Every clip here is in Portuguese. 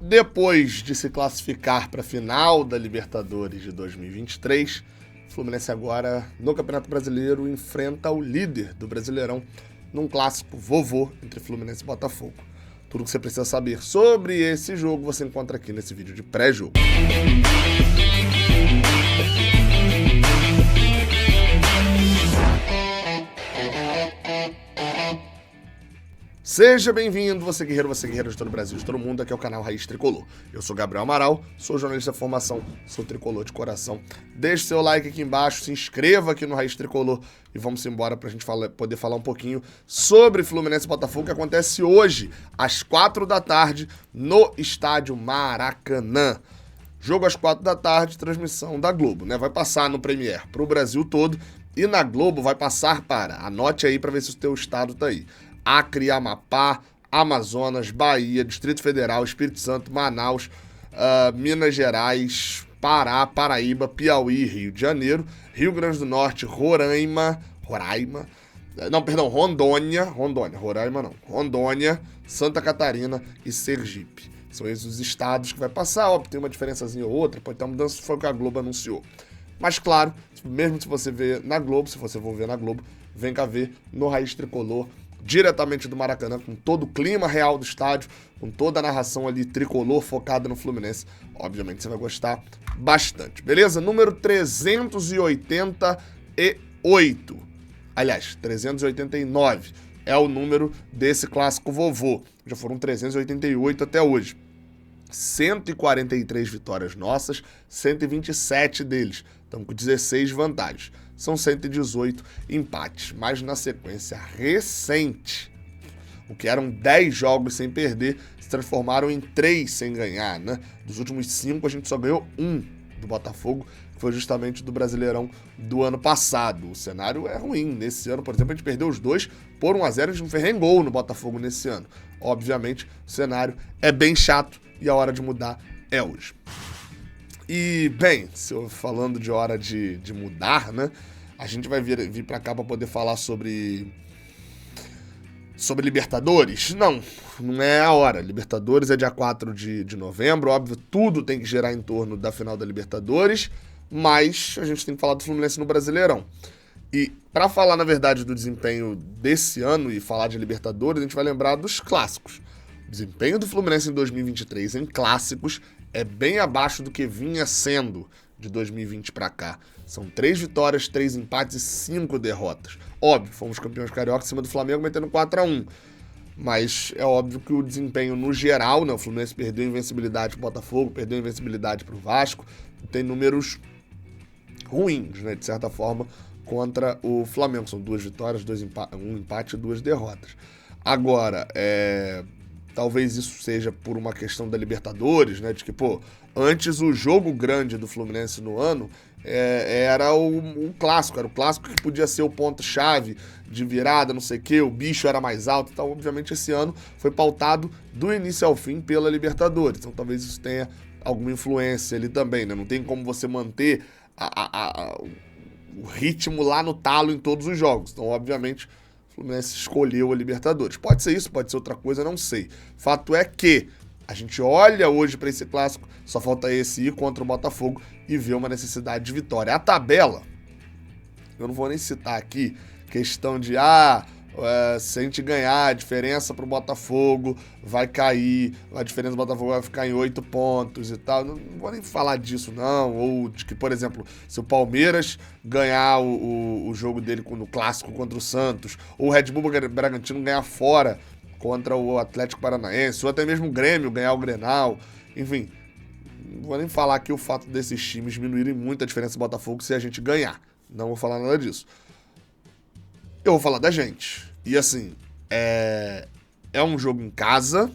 Depois de se classificar para a final da Libertadores de 2023, o Fluminense agora, no Campeonato Brasileiro, enfrenta o líder do Brasileirão num clássico vovô entre Fluminense e Botafogo. Tudo que você precisa saber sobre esse jogo você encontra aqui nesse vídeo de pré-jogo. Seja bem-vindo, você guerreiro de todo o Brasil, de todo mundo, aqui é o canal Raiz Tricolor. Eu sou Gabriel Amaral, sou jornalista de formação, sou tricolor de coração. Deixe seu like aqui embaixo, se inscreva aqui no Raiz Tricolor e vamos embora pra gente poder falar um pouquinho sobre Fluminense e Botafogo, que acontece hoje, às 4 da tarde, no estádio Maracanã. Jogo às 4 da tarde, transmissão da Globo, né? Vai passar no Premiere pro Brasil todo e na Globo vai passar para, anote aí pra ver se o teu estado tá aí, Acre, Amapá, Amazonas, Bahia, Distrito Federal, Espírito Santo, Manaus, Minas Gerais, Pará, Paraíba, Piauí, Rio de Janeiro, Rio Grande do Norte, Rondônia, Santa Catarina e Sergipe. São esses os estados que vai passar, óbvio, tem uma diferençazinha ou outra, pode ter uma mudança, foi o que a Globo anunciou. Mas claro, mesmo se você ver na Globo, se você for ver na Globo, vem cá ver no Raiz Tricolor, diretamente do Maracanã, com todo o clima real do estádio, com toda a narração ali tricolor focada no Fluminense. Obviamente você vai gostar bastante, beleza? Número 388. Aliás, 389 é o número desse clássico vovô. Já foram 388 até hoje. 143 vitórias nossas, 127 deles. Estamos com 16 vantagens. São 118 empates, mas na sequência recente, o que eram 10 jogos sem perder, se transformaram em 3 sem ganhar, né? Dos últimos 5, a gente só ganhou 1 do Botafogo, que foi justamente do Brasileirão do ano passado. O cenário é ruim. Nesse ano, por exemplo, a gente perdeu os 2 por 1-0, a gente não fez nem gol no Botafogo nesse ano. Obviamente, o cenário é bem chato e a hora de mudar é hoje. E, bem, falando de hora de mudar, né? A gente vai vir pra cá pra poder falar sobre Libertadores? Não é a hora. Libertadores é dia 4 de novembro, óbvio, tudo tem que girar em torno da final da Libertadores, mas a gente tem que falar do Fluminense no Brasileirão. E pra falar, na verdade, do desempenho desse ano e falar de Libertadores, a gente vai lembrar dos clássicos. O desempenho do Fluminense em 2023 em clássicos é bem abaixo do que vinha sendo de 2020 pra cá. São 3 vitórias, 3 empates e 5 derrotas. Óbvio, fomos campeões carioca em cima do Flamengo, metendo 4-1. Mas é óbvio que o desempenho no geral, né? O Fluminense perdeu a invencibilidade pro Botafogo, perdeu a invencibilidade pro Vasco. Tem números ruins, né? De certa forma, contra o Flamengo. São 2 vitórias, 1 empate e 2 derrotas. Agora, talvez isso seja por uma questão da Libertadores, né? De que, antes o jogo grande do Fluminense no ano era o clássico, era o clássico que podia ser o ponto-chave de virada, não sei o quê, o bicho era mais alto e tal. Obviamente esse ano foi pautado do início ao fim pela Libertadores, então talvez isso tenha alguma influência ali também, né? Não tem como você manter o ritmo lá no talo em todos os jogos, então obviamente o Fluminense escolheu a Libertadores. Pode ser isso, pode ser outra coisa, não sei. Fato é que a gente olha hoje para esse clássico, só falta esse ir contra o Botafogo e ver uma necessidade de vitória. A tabela, eu não vou nem citar aqui, questão de, se a gente ganhar, a diferença pro Botafogo vai cair, a diferença do Botafogo vai ficar em 8 pontos e tal. Não vou nem falar disso, não. Ou de que, por exemplo, se o Palmeiras ganhar o jogo dele no clássico contra o Santos, ou o Red Bull Bragantino ganhar fora contra o Atlético Paranaense, ou até mesmo o Grêmio ganhar o Grenal, enfim, não vou nem falar aqui o fato desses times diminuírem muito a diferença do Botafogo se a gente ganhar, não vou falar nada disso. Eu vou falar da gente, e assim, é um jogo em casa,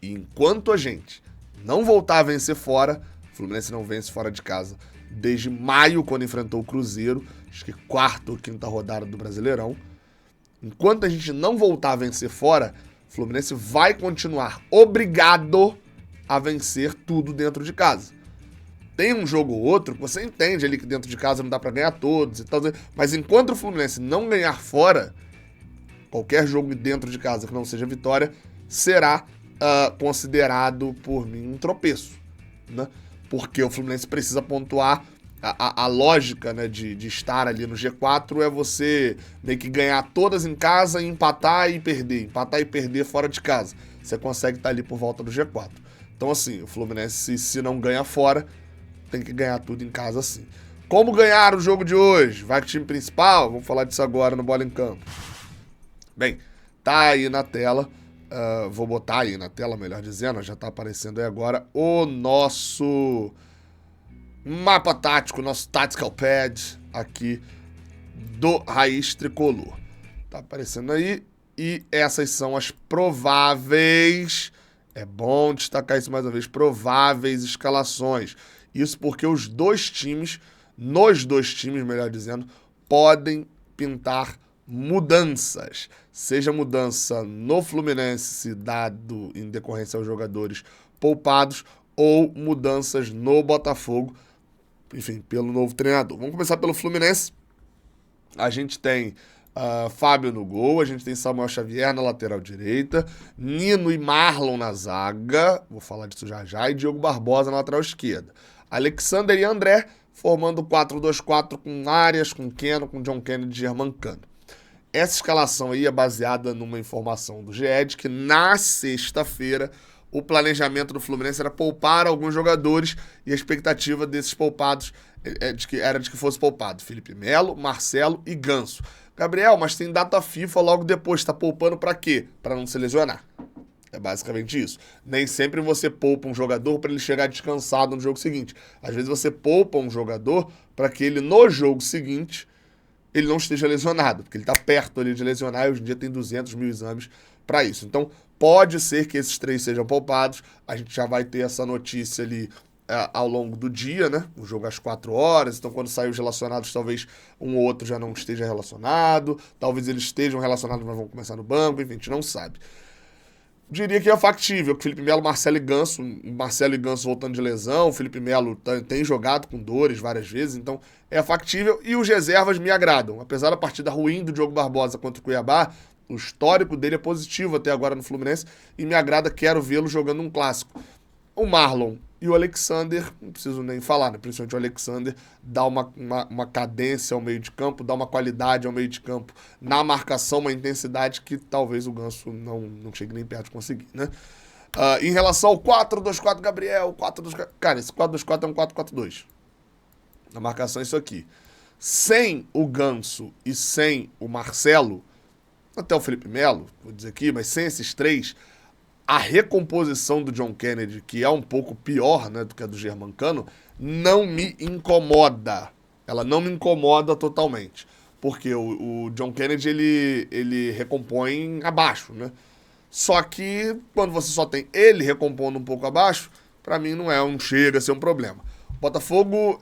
e enquanto a gente não voltar a vencer fora, o Fluminense não vence fora de casa desde maio, quando enfrentou o Cruzeiro, acho que 4ª ou 5ª rodada do Brasileirão. Enquanto a gente não voltar a vencer fora, o Fluminense vai continuar obrigado a vencer tudo dentro de casa. Tem um jogo ou outro que você entende ali que dentro de casa não dá pra ganhar todos e tal, mas enquanto o Fluminense não ganhar fora, qualquer jogo dentro de casa que não seja vitória, será considerado por mim um tropeço, né? Porque o Fluminense precisa pontuar. A lógica, né, de estar ali no G4 é você meio que ganhar todas em casa e empatar e perder. Empatar e perder fora de casa. Você consegue estar ali por volta do G4. Então, assim, o Fluminense, se não ganha fora, tem que ganhar tudo em casa, sim. Como ganhar o jogo de hoje? Vai com o time principal? Vamos falar disso agora no Bola em Campo. Bem, tá aí na tela. Vou botar aí na tela, melhor dizendo. Já tá aparecendo aí agora o nosso mapa tático, nosso Tactical Pad aqui do Raiz Tricolor. Tá aparecendo aí. E essas são as prováveis, é bom destacar isso mais uma vez, prováveis escalações. Isso porque nos dois times, melhor dizendo, podem pintar mudanças. Seja mudança no Fluminense, dado em decorrência aos jogadores poupados, ou mudanças no Botafogo, enfim, pelo novo treinador. Vamos começar pelo Fluminense. A gente tem Fábio no gol, a gente tem Samuel Xavier na lateral direita, Nino e Marlon na zaga, vou falar disso já, e Diogo Barbosa na lateral esquerda. Alexander e André formando 4-2-4 com Arias, com Keno, com John Kennedy e Germancano. Essa escalação aí é baseada numa informação do GE de que na sexta-feira o planejamento do Fluminense era poupar alguns jogadores e a expectativa desses poupados era de que fosse poupado Felipe Melo, Marcelo e Ganso. Gabriel, mas tem data FIFA logo depois, tá poupando pra quê? Pra não se lesionar. É basicamente isso. Nem sempre você poupa um jogador para ele chegar descansado no jogo seguinte. Às vezes você poupa um jogador para que ele no jogo seguinte ele não esteja lesionado, porque ele está perto ali de lesionar e hoje em dia tem 200 mil exames para isso. Então, pode ser que esses 3 sejam poupados, a gente já vai ter essa notícia ali ao longo do dia, né? O jogo às 4 horas, então quando sair os relacionados, talvez um ou outro já não esteja relacionado, talvez eles estejam relacionados, mas vão começar no banco, enfim, a gente não sabe. Diria que é factível, que Felipe Melo, Marcelo e Ganso voltando de lesão, o Felipe Melo tem jogado com dores várias vezes, então é factível, e os reservas me agradam. Apesar da partida ruim do Diogo Barbosa contra o Cuiabá, o histórico dele é positivo até agora no Fluminense, e me agrada, quero vê-lo jogando um clássico. O Marlon e o Alexander, não preciso nem falar, né? Principalmente o Alexander, dá uma cadência ao meio de campo, dá uma qualidade ao meio de campo na marcação, uma intensidade que talvez o Ganso não chegue nem perto de conseguir, né? Em relação ao 4-2-4, Gabriel, 4-2-4... Cara, esse 4-2-4 é um 4-4-2. Na marcação é isso aqui. Sem o Ganso e sem o Marcelo, até o Felipe Melo, vou dizer aqui, mas sem esses 3... a recomposição do John Kennedy, que é um pouco pior, né, do que a do Germancano, não me incomoda. Ela não me incomoda totalmente. Porque o John Kennedy, ele recompõe abaixo, né? Só que, quando você só tem ele recompondo um pouco abaixo, pra mim não chega a ser um problema. O Botafogo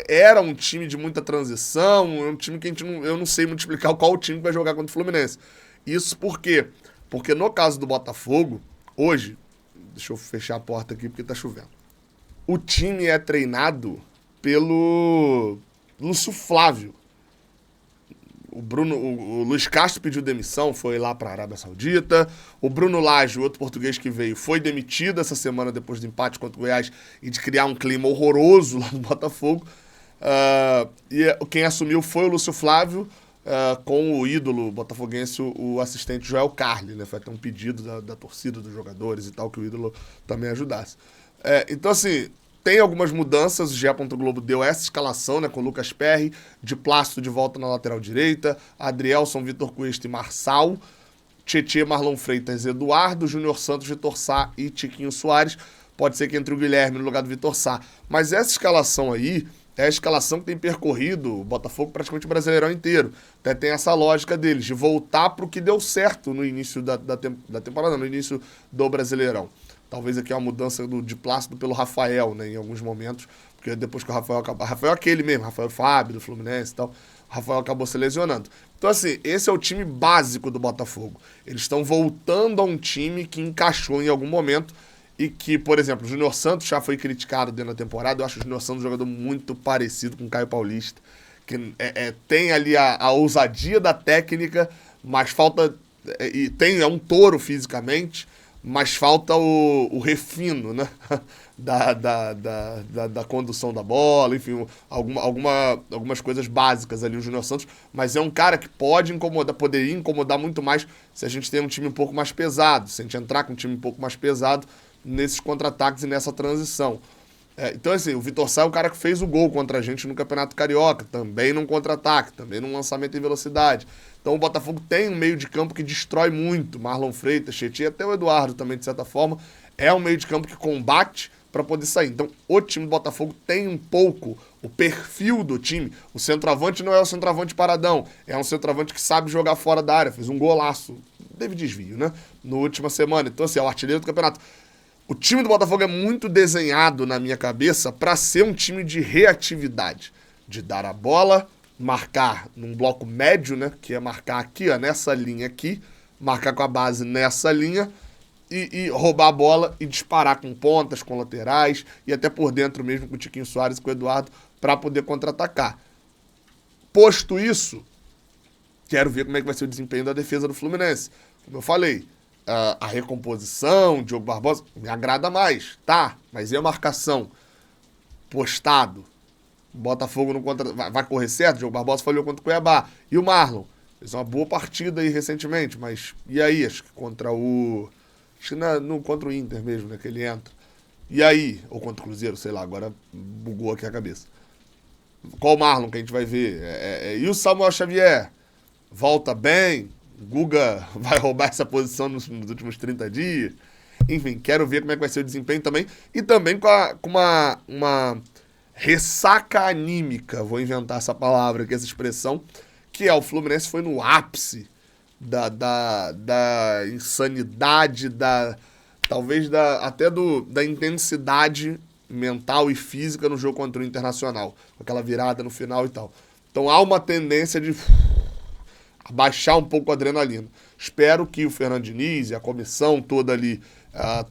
era um time de muita transição, é um time que eu não sei multiplicar qual time vai jogar contra o Fluminense. Isso por quê? Porque no caso do Botafogo, hoje, deixa eu fechar a porta aqui porque tá chovendo. O time é treinado pelo Lúcio Flávio. O Luiz Castro pediu demissão, foi lá para a Arábia Saudita. O Bruno Lage, o outro português que veio, foi demitido essa semana depois do empate contra o Goiás e de criar um clima horroroso lá no Botafogo. E quem assumiu foi o Lúcio Flávio, com o ídolo botafoguense, o assistente Joel Carli, né? Foi até um pedido da torcida, dos jogadores e tal, que o ídolo também ajudasse. Então, assim, tem algumas mudanças, o GE. Globo deu essa escalação, né? Com Lucas Perry, de Plácido de volta na lateral direita, Adrielson, Vitor Cuesta e Marçal, Tietê, Marlon Freitas, Eduardo, Júnior Santos, Vitor Sá e Tiquinho Soares. Pode ser que entre o Guilherme no lugar do Vitor Sá. Mas essa escalação aí é a escalação que tem percorrido o Botafogo praticamente o Brasileirão inteiro. Até tem essa lógica deles, de voltar para o que deu certo no início da temporada, no início do Brasileirão. Talvez aqui uma mudança de Plácido pelo Rafael, né, em alguns momentos, porque depois que o Rafael acabou... Rafael é aquele mesmo, Rafael Fábio, do Fluminense e tal. O Rafael acabou se lesionando. Então, assim, esse é o time básico do Botafogo. Eles estão voltando a um time que encaixou em algum momento e que, por exemplo, o Júnior Santos já foi criticado dentro da temporada. Eu acho o Júnior Santos um jogador muito parecido com o Caio Paulista, que tem ali a ousadia da técnica, mas falta... é um touro fisicamente, mas falta o refino, né? Da condução da bola, enfim, algumas coisas básicas ali, o Júnior Santos, mas é um cara que pode incomodar, poderia incomodar muito mais se a gente tem um time um pouco mais pesado, se a gente entrar com um time um pouco mais pesado nesses contra-ataques e nessa transição. Então, assim, o Vitor Sá é o cara que fez o gol contra a gente no Campeonato Carioca, também num contra-ataque, também num lançamento em velocidade. Então o Botafogo tem um meio de campo que destrói muito. Marlon Freitas, Tietchan, até o Eduardo também, de certa forma, é um meio de campo que combate para poder sair. Então o time do Botafogo tem um pouco o perfil do time. O centroavante não é o centroavante paradão, é um centroavante que sabe jogar fora da área. Fez um golaço, teve desvio, né? Na última semana. Então, assim, é o artilheiro do campeonato. O time do Botafogo é muito desenhado na minha cabeça para ser um time de reatividade, de dar a bola, marcar num bloco médio, né, que é marcar aqui, ó, nessa linha aqui, marcar com a base nessa linha e roubar a bola e disparar com pontas, com laterais e até por dentro mesmo com o Tiquinho Soares e com o Eduardo para poder contra-atacar. Posto isso, quero ver como é que vai ser o desempenho da defesa do Fluminense. Como eu falei, a recomposição, Diogo Barbosa, me agrada mais, tá? Mas e a marcação? Postado. O Botafogo não contra... vai correr certo? O Diogo Barbosa falhou contra o Cuiabá. E o Marlon? Fez uma boa partida aí recentemente, mas e aí? Acho que contra o... Acho que contra o Inter mesmo, né? Que ele entra. E aí? Ou contra o Cruzeiro, sei lá, agora bugou aqui a cabeça. Qual o Marlon que a gente vai ver? E o Samuel Xavier? Volta bem? O Guga vai roubar essa posição nos últimos 30 dias. Enfim, quero ver como é que vai ser o desempenho também. E também com uma ressaca anímica, vou inventar essa palavra aqui, essa expressão, que o Fluminense foi no ápice da insanidade, talvez até da intensidade mental e física no jogo contra o Internacional. Com aquela virada no final e tal. Então há uma tendência de abaixar um pouco a adrenalina. Espero que o Fernando Diniz e a comissão toda ali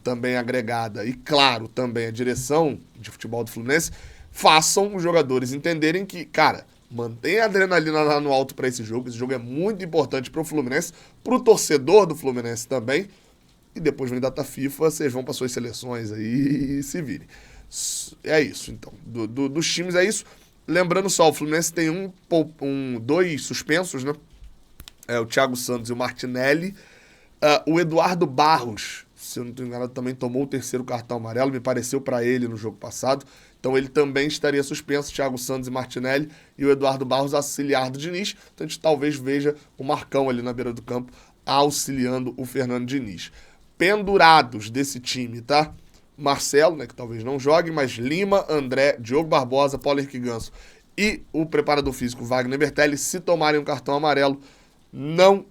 também agregada e, claro, também a direção de futebol do Fluminense façam os jogadores entenderem que, cara, mantenha a adrenalina lá no alto para esse jogo. Esse jogo é muito importante para o Fluminense, para o torcedor do Fluminense também. E depois vem data FIFA, vocês vão para suas seleções aí e se virem. É isso, então. Dos times é isso. Lembrando só, o Fluminense tem dois suspensos, né? O Thiago Santos e o Martinelli. O Eduardo Barros, se eu não estou enganado, também tomou o terceiro cartão amarelo, me pareceu para ele no jogo passado. Então ele também estaria suspenso, Thiago Santos e Martinelli, e o Eduardo Barros auxiliar do Diniz. Então a gente talvez veja o Marcão ali na beira do campo auxiliando o Fernando Diniz. Pendurados desse time, tá? Marcelo, né, que talvez não jogue, mas Lima, André, Diogo Barbosa, Paulo Henrique Ganso e o preparador físico Wagner Bertelli, se tomarem um cartão amarelo, não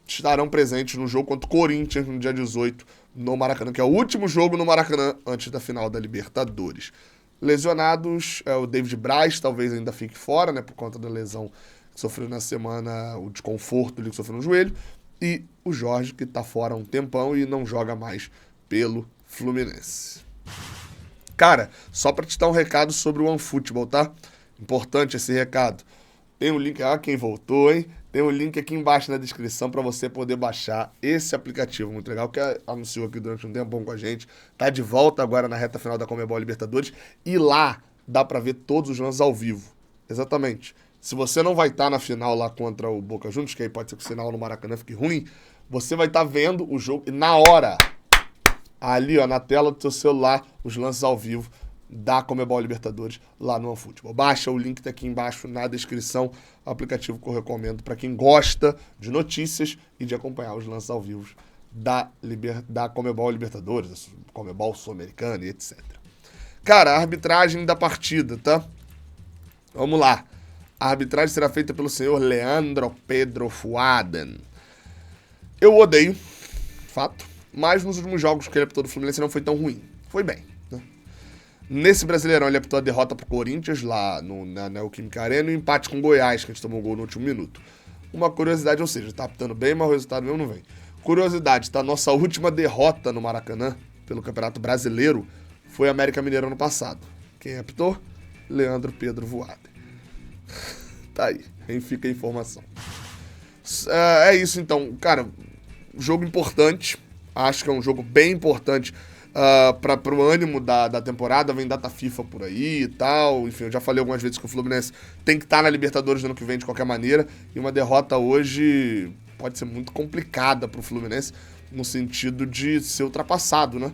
estarão presentes no jogo contra o Corinthians no dia 18 no Maracanã, que é o último jogo no Maracanã antes da final da Libertadores. Lesionados, o David Braz talvez ainda fique fora, né, por conta da lesão que sofreu na semana, o desconforto que sofreu no joelho, e o Jorge, que tá fora há um tempão e não joga mais pelo Fluminense. Cara, só pra te dar um recado sobre o OneFootball, tá? Importante esse recado. Tem um link, quem voltou, hein? Tem um link aqui embaixo na descrição para você poder baixar esse aplicativo muito legal, que anunciou aqui durante um tempão com a gente. Tá de volta agora na reta final da Conmebol Libertadores. E lá dá para ver todos os lances ao vivo. Exatamente. Se você não vai estar na final lá contra o Boca Juniors, que aí pode ser que o sinal no Maracanã fique ruim, você vai estar vendo o jogo e na hora, ali ó, na tela do seu celular, os lances ao vivo da Conmebol Libertadores lá no OneFootball. Baixa, o link tá aqui embaixo na descrição, o aplicativo que eu recomendo para quem gosta de notícias e de acompanhar os lances ao vivo da Conmebol Libertadores, Conmebol Sul-Americana e etc. Cara, a arbitragem da partida, tá? Vamos lá. A arbitragem será feita pelo senhor Leandro Pedro Fuaden. Eu odeio, fato, mas nos últimos jogos que ele apitou do Fluminense não foi tão ruim. Foi bem. Nesse Brasileirão, ele apitou a derrota pro Corinthians, lá na Neoquímica Arena, e o empate com o Goiás, que a gente tomou um gol no último minuto. Uma curiosidade, ou seja, tá apitando bem, mas o resultado mesmo não vem. Curiosidade, tá? Nossa última derrota no Maracanã, pelo Campeonato Brasileiro, foi América Mineiro ano passado. Quem apitou? Leandro Pedro Voaden. Tá aí, aí fica a informação. É isso então, cara, jogo importante. Acho que é um jogo bem importante para o ânimo da temporada. Vem data FIFA por aí e tal. Enfim, eu já falei algumas vezes que o Fluminense tem que estar na Libertadores no ano que vem de qualquer maneira. E uma derrota hoje pode ser muito complicada para o Fluminense no sentido de ser ultrapassado, né?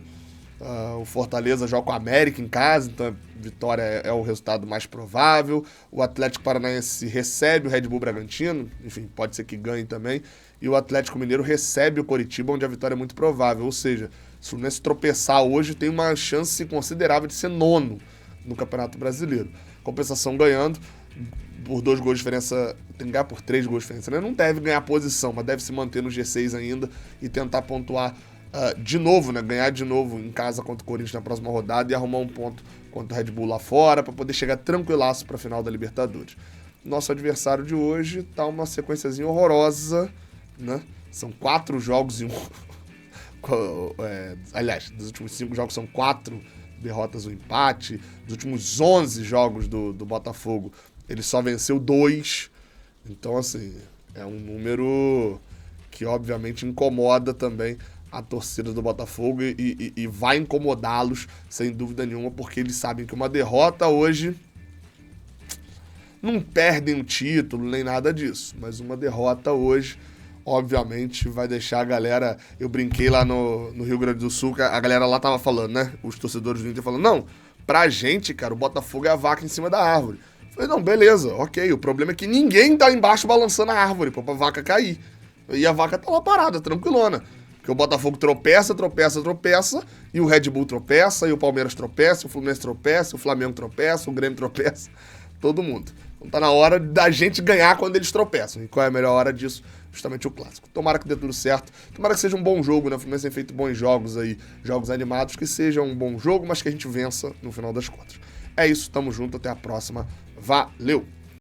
O Fortaleza joga com a América em casa, então a vitória é o resultado mais provável. O Atlético Paranaense recebe o Red Bull Bragantino, enfim, pode ser que ganhe também. E o Atlético Mineiro recebe o Coritiba, onde a vitória é muito provável. Ou seja, se o Fluminense tropeçar hoje, tem uma chance considerável de ser nono no Campeonato Brasileiro. Compensação ganhando, por 2 gols de diferença, tem que ganhar por 3 gols de diferença, né? Não deve ganhar posição, mas deve se manter no G6 ainda e tentar pontuar de novo, né? Ganhar de novo em casa contra o Corinthians na próxima rodada e arrumar um ponto contra o Red Bull lá fora para poder chegar tranquilaço para a final da Libertadores. Nosso adversário de hoje tá uma sequenciazinha horrorosa, né? São 4 jogos em aliás, dos últimos 5 jogos são 4 derrotas ou empate. Dos últimos 11 jogos do Botafogo, ele só venceu 2. Então, assim, é um número que obviamente incomoda também a torcida do Botafogo e vai incomodá-los, sem dúvida nenhuma, porque eles sabem que uma derrota hoje não perdem o título, nem nada disso, mas uma derrota hoje, obviamente, vai deixar a galera... Eu brinquei lá no Rio Grande do Sul, que a galera lá tava falando, né? Os torcedores do Inter falando, não, pra gente, cara, o Botafogo é a vaca em cima da árvore. Eu falei, não, beleza, ok, o problema é que ninguém tá embaixo balançando a árvore pra vaca cair. E a vaca tá lá parada, tranquilona. Porque o Botafogo tropeça, e o Red Bull tropeça, e o Palmeiras tropeça, o Fluminense tropeça, o Flamengo tropeça, o Grêmio tropeça, todo mundo. Então tá na hora da gente ganhar quando eles tropeçam. E qual é a melhor hora disso? Justamente o clássico. Tomara que dê tudo certo, tomara que seja um bom jogo, né? O Fluminense tem feito bons jogos aí, jogos animados, que seja um bom jogo, mas que a gente vença no final das contas. É isso, tamo junto, até a próxima, valeu!